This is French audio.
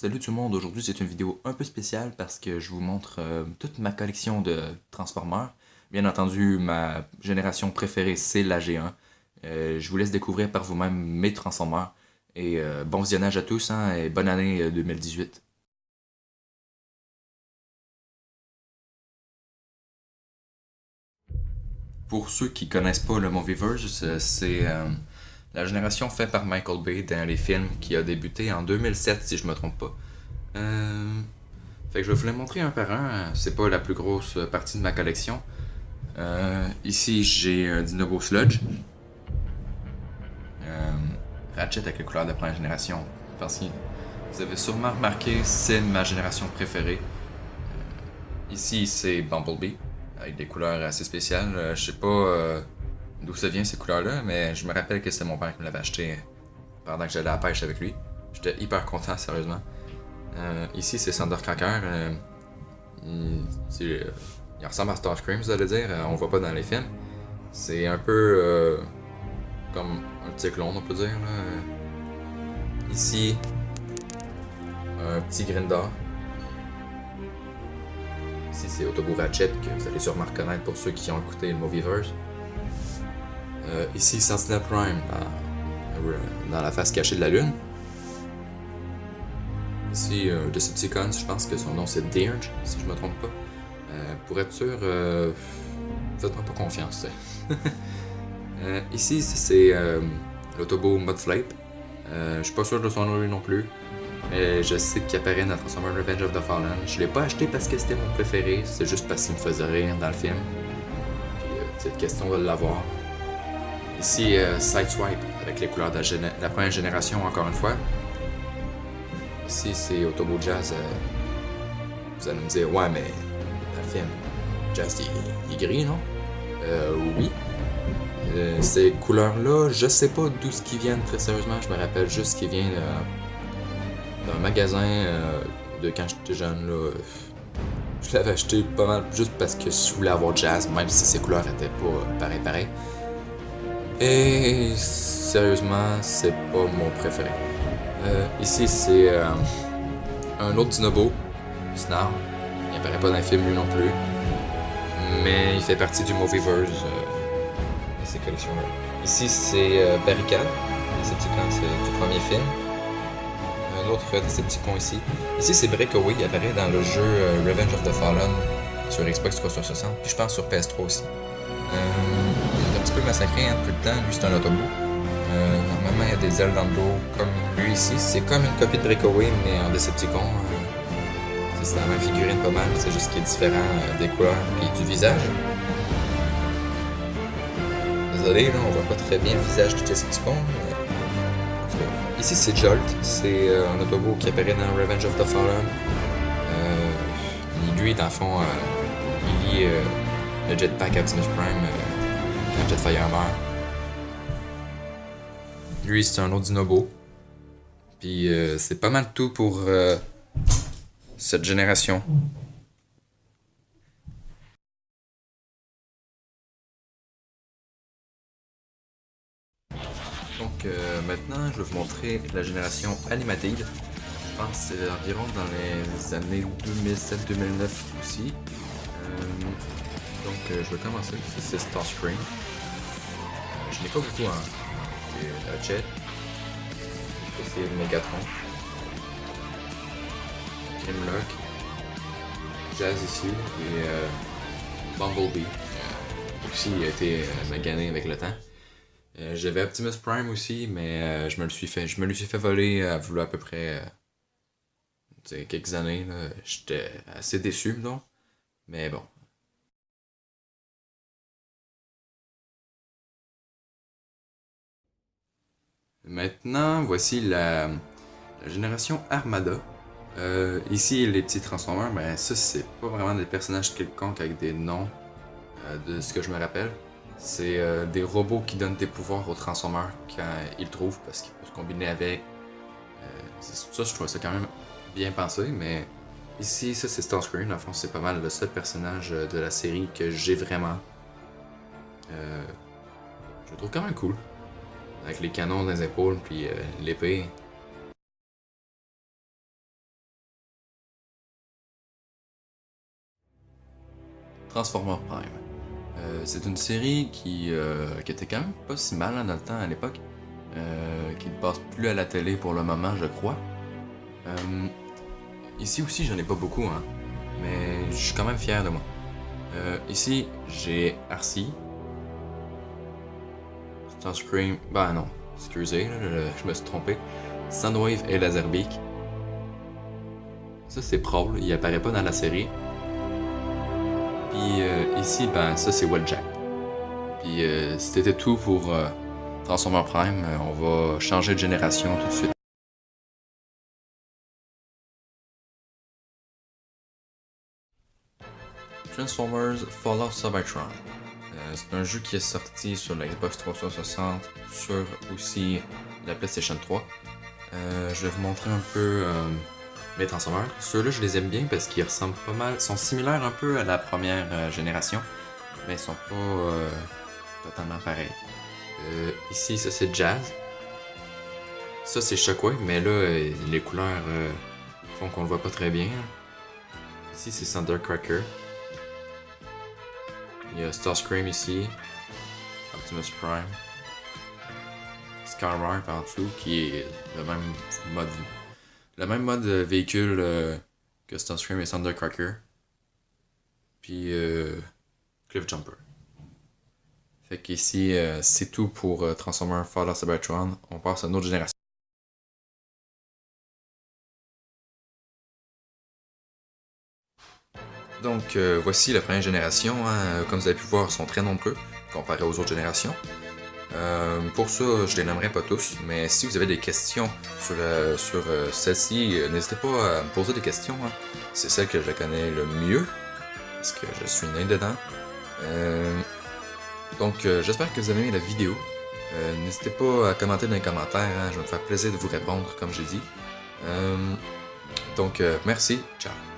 Salut tout le monde, aujourd'hui c'est une vidéo un peu spéciale parce que je vous montre toute ma collection de Transformers. Bien entendu, ma génération préférée c'est la G1. Je vous laisse découvrir par vous-même mes Transformers. Et bon visionnage à tous hein, et bonne année 2018. Pour ceux qui connaissent pas le Movieverse, c'est la génération faite par Michael Bay dans les films qui a débuté en 2007 si je me trompe pas. Fait que je vais vous les montrer un par un. C'est pas la plus grosse partie de ma collection. Ici, j'ai un Dinobo Sludge. Euh, Ratchet avec les couleurs de la première génération. Parce que vous avez sûrement remarqué, c'est ma génération préférée. Ici, c'est Bumblebee, avec des couleurs assez spéciales. Je sais pas d'où ça vient ces couleurs-là, mais je me rappelle que c'était mon père qui me l'avait acheté pendant que j'allais à la pêche avec lui. J'étais hyper content, sérieusement. Ici, c'est Thundercracker. Il ressemble à Starscream, vous allez dire. On le voit pas dans les films. C'est un peu comme un petit clone, on peut dire. Là. Ici, un petit Grindor. Ici, c'est Autobot Ratchet, que vous allez sûrement reconnaître pour ceux qui ont écouté le Movieverse. Ici, Sentinel Prime, dans la face cachée de la Lune. Ici, Decepticons, je pense que son nom c'est Dirge, si je me trompe pas. Pour être sûr, faites-moi pas confiance. Ici, c'est l'Autobo Mudflap. Je suis pas sûr de son nom non plus. Mais je sais qu'il apparaît dans Transformers Revenge of the Fallen. Je l'ai pas acheté parce que c'était mon préféré, c'est juste parce qu'il me faisait rire dans le film. Puis c'est question de l'avoir. Ici, Sideswipe, avec les couleurs de la première génération encore une fois. Ici, c'est Autobo Jazz. Vous allez me dire, ouais, mais dans le film, Jazz, il est gris, non? Oui. Ces couleurs-là, je sais pas d'où ce qui viennent, très sérieusement. Je me rappelle juste qu'ils viennent d'un magasin de quand j'étais jeune. Là, je l'avais acheté pas mal juste parce que je voulais avoir Jazz, même si ses couleurs étaient pas pareil. Et sérieusement, c'est pas mon préféré. Ici, c'est un autre Dinobo, Snarl. Il apparaît pas dans le film lui non plus. Mais il fait partie du Movieverse de ces collections-là. Ici, c'est Barricade. Decepticon, c'est du premier film. Un autre Decepticon ici. Ici, c'est Breakaway. Il apparaît dans le jeu Revenge of the Fallen sur Xbox 360. Puis je pense sur PS3 aussi. Il est un petit peu massacré hein, depuis le temps. Lui, c'est un Autobot. Normalement, il y a des ailes dans le dos comme lui ici. C'est comme une copie de Breakaway, mais en Decepticon. C'est la même figurine pas mal, c'est juste qu'il est différent des couleurs et du visage. Désolé, là, on voit pas très bien le visage du Decepticon. Ici, c'est Jolt. C'est un Autobot qui apparaît dans Revenge of the Fallen. Lui, dans le fond, il lit le jetpack Optimus Prime quand Jetfire meurt. Lui, c'est un autre Dinobo. Puis c'est pas mal tout pour cette génération. Donc maintenant, je vais vous montrer la génération animative. Je pense que c'est environ dans les années 2007-2009 aussi. Donc je vais commencer. C'est Starscream. Je n'ai pas beaucoup hein. C'est Ratchet. C'est Megatron. Grimlock. Jazz ici. Et Bumblebee. Aussi il a été magané avec le temps. J'avais Optimus Prime aussi, mais je me le suis fait voler à peu près quelques années. J'étais assez déçu, non? Mais bon. Maintenant, voici la génération Armada. Ici, les petits Transformers, ben ça, c'est pas vraiment des personnages quelconques avec des noms de ce que je me rappelle. C'est des robots qui donnent des pouvoirs aux Transformers quand ils le trouvent, parce qu'ils peuvent se combiner avec. Ça, je trouve ça quand même bien pensé, mais ici, ça, c'est Starscream. Dans le fond, c'est pas mal le seul personnage de la série que j'ai vraiment. Je le trouve quand même cool. Avec les canons dans les épaules, puis l'épée. Transformers Prime. C'est une série qui était quand même pas si mal dans le temps à l'époque, qui ne passe plus à la télé pour le moment, je crois. Ici aussi, j'en ai pas beaucoup, hein, mais je suis quand même fier de moi. Ici, j'ai Arcee, Starscream, bah non, excusez, je me suis trompé. Soundwave et Laserbeak. Ça, c'est Prowl, il apparaît pas dans la série. Puis ici, ben ça c'est Wheeljack. Puis c'était tout pour Transformers Prime. On va changer de génération tout de suite. Transformers Fallout Cybertron. C'est un jeu qui est sorti sur la Xbox 360, sur aussi la PlayStation 3. Je vais vous montrer un peu mes Transformers. Ceux-là, je les aime bien parce qu'ils ressemblent pas mal, sont similaires un peu à la première génération, mais ils sont pas totalement pareils. Ici, ça c'est Jazz. Ça c'est Shockwave, mais là, les couleurs font qu'on le voit pas très bien. Ici, c'est Thundercracker. Il y a Starscream ici. Optimus Prime. Skylark en dessous, qui est le même mode véhicule que Starscream et Thundercracker. Puis Cliffjumper. Fait qu'ici, c'est tout pour Transformers Fallout Cybertron. On passe à une autre génération. Donc, voici la première génération. Hein. Comme vous avez pu voir, ils sont très nombreux comparé aux autres générations. Pour ça, je les nommerai pas tous, mais si vous avez des questions sur celle-ci, n'hésitez pas à me poser des questions. Hein. C'est celle que je connais le mieux, parce que je suis né dedans. Donc, j'espère que vous avez aimé la vidéo. N'hésitez pas à commenter dans les commentaires, hein. Je vais me faire plaisir de vous répondre, comme j'ai dit. Donc, merci, ciao!